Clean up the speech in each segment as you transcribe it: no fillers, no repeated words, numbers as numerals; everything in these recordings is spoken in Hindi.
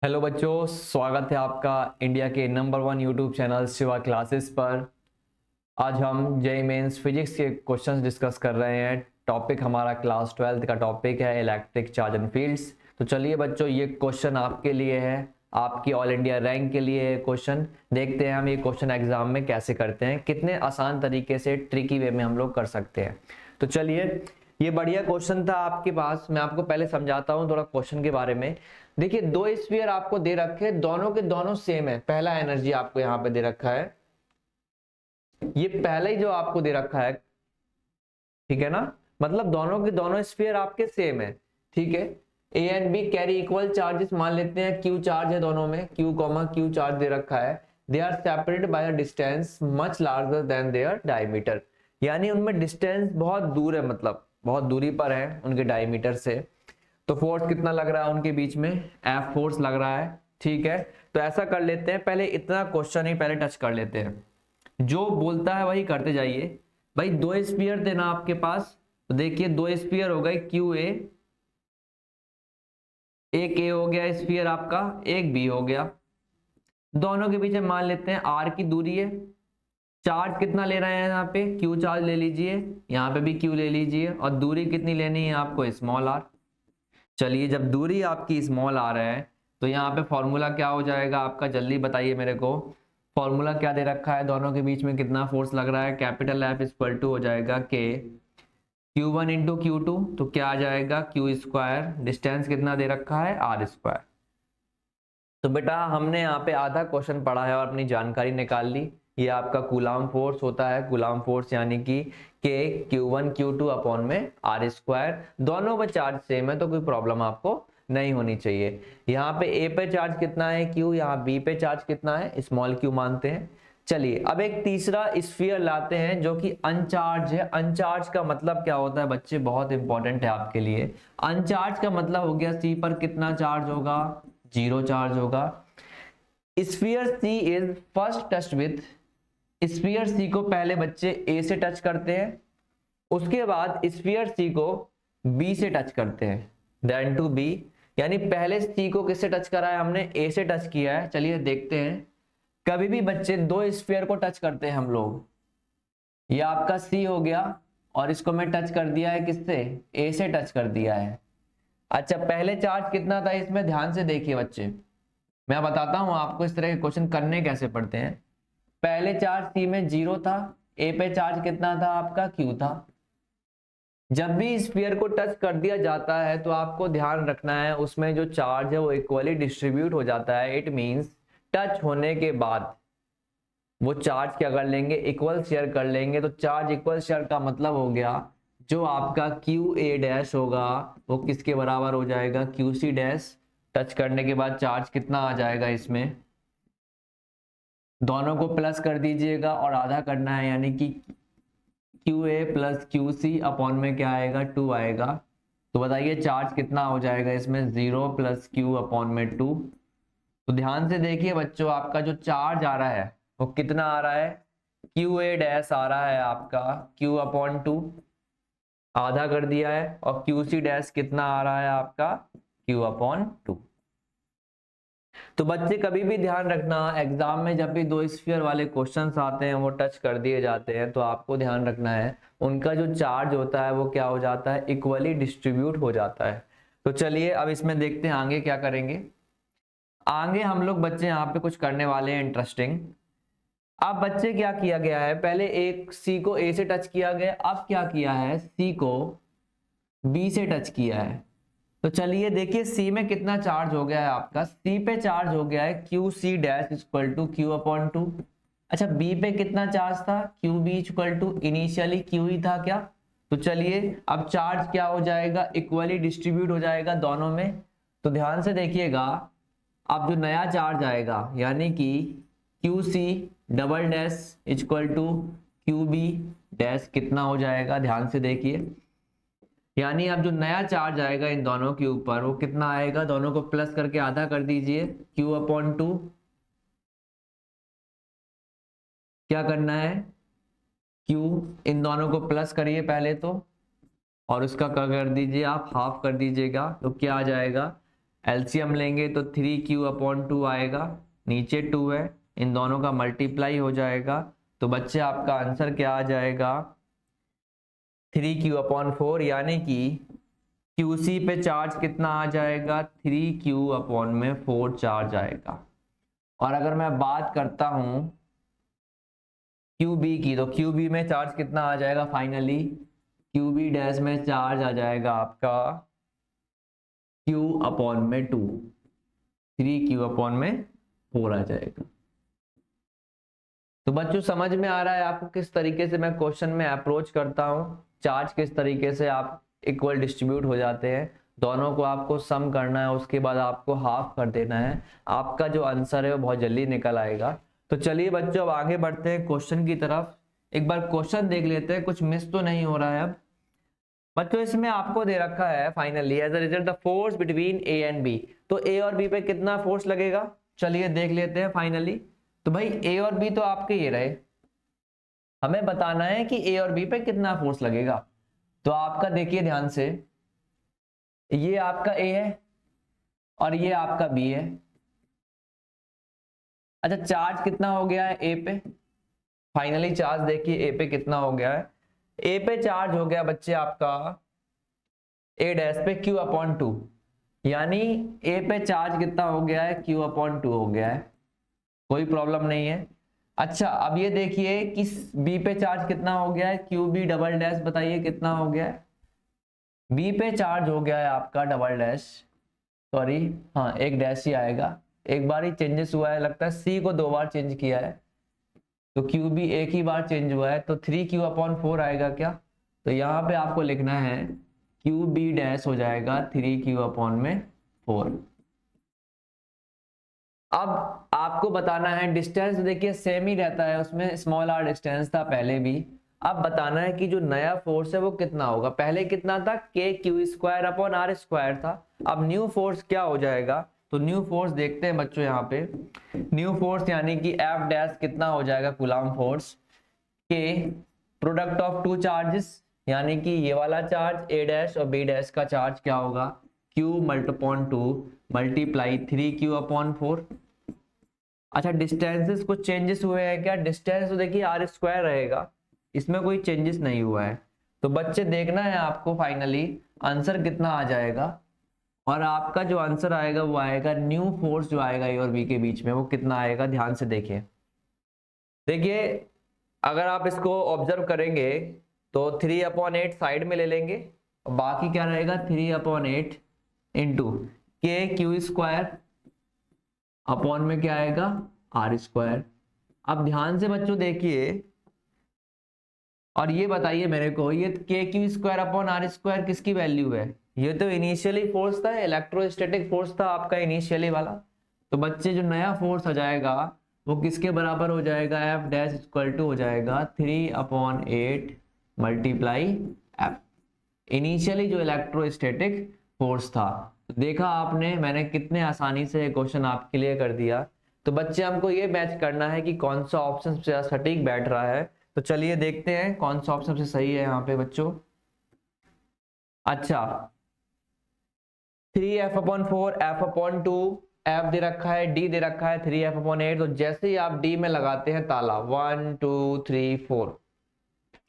हेलो बच्चों, स्वागत है आपका इंडिया के number 1 YouTube channel Shiva classes पर। आज हम जेईई मेंस फिजिक्स के क्वेश्चंस डिस्कस कर रहे हैं। टॉपिक हमारा क्लास 12 का टॉपिक है इलेक्ट्रिक चार्ज एंड फील्ड्स। तो चलिए बच्चों, ये क्वेश्चन आपके लिए है, आपकी ऑल इंडिया रैंक के लिए क्वेश्चन। देखते हैं हम ये क्वेश्चन एग्जाम में कैसे करते हैं, कितने आसान तरीके से ट्रिकी वे में हम लोग कर सकते हैं। तो चलिए, ये बढ़िया क्वेश्चन था आपके पास। मैं आपको पहले समझाता हूँ थोड़ा क्वेश्चन के बारे में। देखिए, दो स्फीयर आपको दे रखे, दोनों के दोनों सेम है। पहला एनर्जी आपको यहाँ पे दे रखा है, ये पहला ही जो आपको दे रखा है, ठीक है ना। मतलब दोनों के दोनों स्फीयर आपके सेम है, ठीक है। A and B carry equal charges, मान लेते हैं क्यू चार्ज है दोनों में, क्यू कॉमा क्यू चार्ज दे रखा है। They are separated by a distance much larger than their diameter, यानी उनमें डिस्टेंस बहुत दूर है, मतलब बहुत दूरी पर है उनके डायमीटर से। तो फोर्स कितना लग रहा है उनके बीच में, एफ फोर्स लग रहा है, ठीक है। तो ऐसा कर लेते हैं, पहले इतना क्वेश्चन ही पहले टच कर लेते हैं, जो बोलता है वही करते जाइए। भाई दो स्पीयर थे ना आपके पास, तो देखिए दो स्पीयर हो गए क्यू ए, एक ए हो गया स्पीयर आपका, एक बी हो गया। दोनों के पीछे मान लेते हैं आर की दूरी है। चार्ज कितना ले रहे हैं यहाँ पे, क्यू चार्ज ले लीजिए, यहाँ पे भी क्यू ले लीजिए, और दूरी कितनी लेनी है आपको, स्मॉल आर। चलिए, जब दूरी आपकी स्मॉल आ रहा है तो यहाँ पे फॉर्मूला क्या हो जाएगा आपका, जल्दी बताइए मेरे को। फॉर्मूला क्या दे रखा है, दोनों के बीच में कितना फोर्स लग रहा है, कैपिटल एफ इक्वल टू हो जाएगा के Q one into Q two. तो क्या आ जाएगा, क्यू स्क्वायर, डिस्टेंस कितना दे रखा है, आर स्क्वायर। तो बेटा हमने यहाँ पे आधा क्वेश्चन पढ़ा है और अपनी जानकारी निकाल ली। ये आपका कूलाम फोर्स होता है, कूलाम फोर्स यानी कि के Q one Q two upon में आर स्क्वायर। दोनों में चार्ज सेम है तो कोई प्रॉब्लम आपको नहीं होनी चाहिए। यहाँ पे ए पे चार्ज कितना है क्यू, यहाँ बी पे चार्ज कितना है, स्मॉल क्यू मानते हैं। चलिए अब एक तीसरा स्फीयर लाते हैं जो कि अनचार्ज है। अनचार्ज का मतलब क्या होता है बच्चे, बहुत इंपॉर्टेंट है आपके लिए। अनचार्ज का मतलब हो गया सी पर कितना चार्ज होगा, जीरो चार्ज होगा। Sphere C is first touch with, sphere C को पहले बच्चे ए से टच करते हैं, उसके बाद स्फीयर सी को बी से टच करते हैं, देन टू बी। यानी पहले सी को किससे टच करा है हमने, ए से टच किया है। चलिए देखते हैं, कभी भी बच्चे दो स्फीयर को टच करते हैं हम लोग, ये आपका सी हो गया और इसको मैं टच कर दिया है किससे, ए से टच कर दिया है। अच्छा, पहले चार्ज कितना था इसमें, ध्यान से देखिए बच्चे, मैं बताता हूं आपको इस तरह के क्वेश्चन करने कैसे पड़ते हैं। पहले चार्ज सी में जीरो था, ए पे चार्ज कितना था आपका, क्यू था। जब भी स्फीयर को टच कर दिया जाता है तो आपको ध्यान रखना है उसमें जो चार्ज है वो इक्वली डिस्ट्रीब्यूट हो जाता है। इट मींस टच होने के बाद वो चार्ज क्या कर लेंगे, इक्वल शेयर कर लेंगे। तो चार्ज इक्वल शेयर का मतलब हो गया, जो आपका क्यू ए डैश होगा वो किसके बराबर हो जाएगा, क्यू सी डैश। टच करने के बाद चार्ज कितना आ जाएगा इसमें, दोनों को प्लस कर दीजिएगा और आधा करना है, यानी कि Q A plus Q C upon में क्या आएगा, टू आएगा। तो बताइए चार्ज कितना हो जाएगा इसमें, जीरो प्लस क्यू अपॉन में टू। तो ध्यान से देखिए बच्चों, आपका जो चार्ज आ रहा है वो कितना आ रहा है, क्यू ए डैश आ रहा है आपका क्यू अपॉन टू, आधा कर दिया है। और क्यू सी डैश कितना आ रहा है आपका, क्यू अपॉन टू। तो बच्चे कभी भी ध्यान रखना, एग्जाम में जब भी दो स्फीयर वाले क्वेश्चंस आते हैं वो टच कर दिए जाते हैं, तो आपको ध्यान रखना है उनका जो चार्ज होता है वो क्या हो जाता है, इक्वली डिस्ट्रीब्यूट हो जाता है। तो चलिए अब इसमें देखते हैं आगे क्या करेंगे। आगे हम लोग बच्चे यहाँ पे कुछ करने वाले हैं इंटरेस्टिंग। अब बच्चे क्या किया गया है, पहले एक सी को ए से टच किया गया, अब क्या किया है, सी को बी से टच किया है। तो चलिए देखिए सी में कितना चार्ज हो गया है आपका, सी पे चार्ज हो गया है Q C dash equal to Q upon two. अच्छा, बी पे कितना चार्ज था, Q B equal to, initially Q ही था क्या। तो चलिए अब चार्ज क्या हो जाएगा, इक्वली डिस्ट्रीब्यूट हो जाएगा दोनों में। तो ध्यान से देखिएगा, अब जो नया चार्ज आएगा यानी कि Q C double dash equal to Q B dash कितना हो जाएगा, ध्यान से देखिए। यानी अब जो नया चार्ज आएगा इन दोनों के ऊपर वो कितना आएगा, दोनों को प्लस करके आधा कर दीजिए, क्यू अपॉन टू। क्या करना है, क्यू, इन दोनों को प्लस करिए पहले तो, और उसका क्या कर दीजिए आप, हाफ कर दीजिएगा। तो क्या आ जाएगा, एलसीएम लेंगे तो 3q/2 आएगा, नीचे 2 है, इन दोनों का मल्टीप्लाई हो जाएगा। तो बच्चे आपका आंसर क्या आ जाएगा, 3q/4, यानी कि QC पे चार्ज कितना आ जाएगा, 3q/4 चार्ज आएगा। और अगर मैं बात करता हूं QB की, तो QB में चार्ज कितना आ जाएगा, फाइनली QB डैश में चार्ज आ जाएगा आपका Q/2, 3q/4 आ जाएगा। तो बच्चों समझ में आ रहा है आपको किस तरीके से मैं क्वेश्चन में अप्रोच करता हूं, चार्ज किस तरीके से आप इक्वल डिस्ट्रीब्यूट हो जाते हैं, दोनों को आपको सम करना है, उसके बाद आपको हाफ कर देना है, आपका जो आंसर है वो बहुत जल्दी निकल आएगा। तो चलिए बच्चों अब आगे बढ़ते हैं क्वेश्चन की तरफ। एक बार क्वेश्चन देख लेते हैं, कुछ मिस तो नहीं हो रहा है। अब बच्चों इसमें आपको दे रखा है finally as a result the force between A and B, तो ए और बी पे कितना फोर्स लगेगा, चलिए देख लेते हैं फाइनली। तो भाई ए और बी तो आपके ये रहे, हमें बताना है कि ए और बी पे कितना फोर्स लगेगा। तो आपका देखिए ध्यान से, ये आपका ए है और ये आपका बी है। अच्छा चार्ज कितना हो गया है ए पे, फाइनली चार्ज देखिए ए पे कितना हो गया है, ए पे चार्ज हो गया बच्चे आपका ए डैश पे Q/2, यानी ए पे चार्ज कितना हो गया है, Q/2 हो गया है, कोई प्रॉब्लम नहीं है। अच्छा अब ये देखिए कि बी पे चार्ज कितना हो गया है, QB डबल डैश, बताइए कितना हो गया है, बी पे चार्ज हो गया है आपका डबल डैश, सॉरी हाँ एक डैश ही आएगा, एक बार ही चेंजेस हुआ है, लगता है सी को 2 बार चेंज किया है, तो QB एक ही बार चेंज हुआ है, तो 3q/4 आएगा क्या। तो यहाँ पे आपको लिखना है QB डैश हो जाएगा 3q/4। अब आपको बताना है डिस्टेंस, देखिए सेम ही रहता है, उसमें स्मॉल r डिस्टेंस था पहले भी। अब बताना है कि जो नया फोर्स है वो कितना होगा, पहले कितना था KQ²/r² था, अब न्यू फोर्स क्या हो जाएगा। तो न्यू फोर्स देखते हैं बच्चों, यहाँ पे न्यू फोर्स यानी कि F डैश कितना हो जाएगा, कूलम्ब फोर्स के प्रोडक्ट ऑफ 2 चार्जेस, यानी कि ये वाला चार्ज A डैश और B डैश का चार्ज क्या होगा, Q/2 मल्टीप्लाई 3q/4। अच्छा डिस्टेंसेस कुछ चेंजेस हुए हैं क्या, डिस्टेंस तो देखिए r² रहेगा, इसमें कोई चेंजेस नहीं हुआ है। तो बच्चे देखना है आपको फाइनली आंसर कितना आ जाएगा, और आपका जो आंसर आएगा वो आएगा न्यू फोर्स जो आएगा ए और बी के बीच में वो कितना आएगा, ध्यान से देखिए। देखिए अगर आप इसको ऑब्जर्व करेंगे तो 3/8 साइड में ले लेंगे और बाकी क्या रहेगा 3/8 इंटू KQ² में क्या आएगा r²। अब ध्यान से बच्चों देखिए और ये बताइए मेरे को, ये KQ²/r² किसकी वैल्यू है, ये तो इनिशियली फोर्स था, इलेक्ट्रोस्टैटिक फोर्स था आपका इनिशियली वाला। तो बच्चे जो नया फोर्स आ जाएगा वो किसके बराबर हो जाएगा, F डैश इक्वल टू हो जाएगा 3/8 मल्टीप्लाई F, इनिशियली जो इलेक्ट्रोस्टैटिक फोर्स था। देखा आपने मैंने कितने आसानी से क्वेश्चन आपके लिए कर दिया। तो बच्चे हमको ये मैच करना है कि कौन सा ऑप्शन सबसे सटीक बैठ रहा है, तो चलिए देखते हैं कौन सा ऑप्शन सबसे सही है यहाँ पे बच्चों। अच्छा 3F/4 F/2 F दे रखा है, D दे रखा है 3F/8, तो जैसे ही आप D में लगाते हैं ताला 1 2 3 4,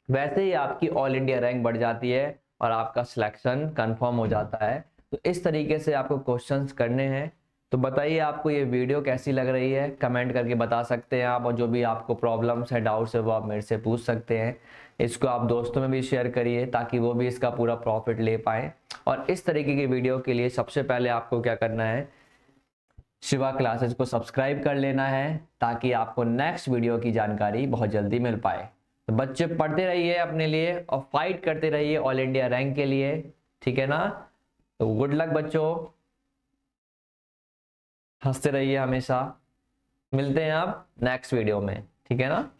वैसे ही आपकी ऑल इंडिया रैंक बढ़ जाती है और आपका सिलेक्शन कंफर्म हो जाता है। तो इस तरीके से आपको क्वेश्चंस करने हैं। तो बताइए आपको ये वीडियो कैसी लग रही है, कमेंट करके बता सकते हैं आप, और जो भी आपको प्रॉब्लम्स है डाउट्स है वो आप मेरे से पूछ सकते हैं। इसको आप दोस्तों में भी शेयर करिए ताकि वो भी इसका पूरा प्रॉफिट ले पाएँ। और इस तरीके की वीडियो के लिए सबसे पहले आपको क्या करना है, शिवा क्लासेस को सब्सक्राइब कर लेना है ताकि आपको नेक्स्ट वीडियो की जानकारी बहुत जल्दी मिल पाए। तो बच्चे पढ़ते रहिए अपने लिए और फाइट करते रहिए ऑल इंडिया रैंक के लिए, ठीक है ना। तो गुड लक बच्चों, हंसते रहिए हमेशा, मिलते हैं आप नेक्स्ट वीडियो में, ठीक है ना।